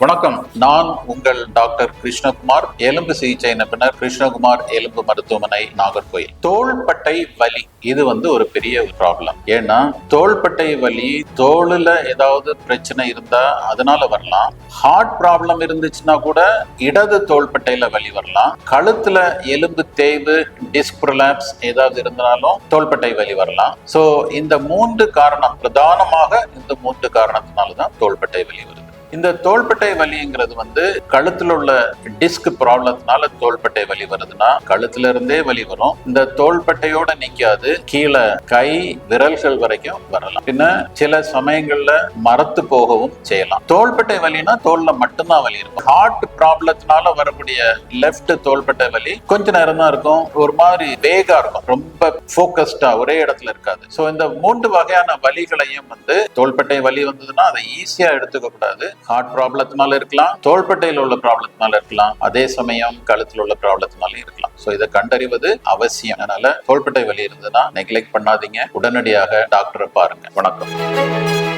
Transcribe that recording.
வணக்கம். நான் உங்கள் டாக்டர் கிருஷ்ணகுமார், எலும்பு சிகிச்சை நிபுணர், கிருஷ்ணகுமார் எலும்பு மருத்துவமனை, நாகர்கோயில். தோள்பட்டை வலி இது ஒரு பெரிய ப்ராப்ளம். ஏன்னா தோள்பட்டை வலி தோளுல ஏதாவது பிரச்சனை இருந்தா அதனால வரலாம். ஹார்ட் ப்ராப்ளம் இருந்துச்சுன்னா கூட இடது தோள்பட்டையில வலி வரலாம். கழுத்துல எலும்பு தேய்வு, டிஸ்க் ப்ரொலாப்ஸ் ஏதாவது இருந்தாலும் தோள்பட்டை வலி வரலாம். சோ இந்த 3 காரணம், பிரதானமாக இந்த 3 காரணத்தினாலதான் தோள்பட்டை வலி வருது. இந்த தோள்பட்டை வலிங்கிறது கழுத்துல உள்ள டிஸ்க் ப்ராப்ளத்தினால தோள்பட்டை வலி வருதுன்னா கழுத்துல இருந்தே வலி வரும். இந்த தோள்பட்டையோட நிக்காது, கீழே கை விரல்கள் வரைக்கும் வரலாம். பின்ன சில சமயங்கள்ல மரத்து போகவும் செய்யலாம். தோள்பட்டை வலினா தோல்ல மட்டும்தான் வலி இருக்கும். ஹார்ட் ப்ராப்ளத்தினால வரக்கூடிய லெஃப்ட் தோள்பட்டை வலி கொஞ்ச நேரம் தான் இருக்கும், ஒரு மாதிரி வேகா இருக்கும், ரொம்ப போக்கஸ்டா ஒரே இடத்துல இருக்காது. சோ இந்த 3 வகையான வலிகளையும் தோள்பட்டை வலி வந்ததுன்னா அதை ஈஸியா எடுத்துக்க கூடாது. ஹார்ட் ப்ராப்ளத்தினால இருக்கலாம், தோள்பட்டையில் உள்ள ப்ராப்ளத்தினால இருக்கலாம், அதே சமயம் கழுத்தில் உள்ள ப்ராப்ளத்தினால இருக்கலாம். சோ இதை கண்டறிவது அவசியம். அதனால தோள்பட்டை வலி இருந்ததுன்னா நெக்லெக்ட் பண்ணாதீங்க, உடனடியாக டாக்டரை பாருங்க. வணக்கம்.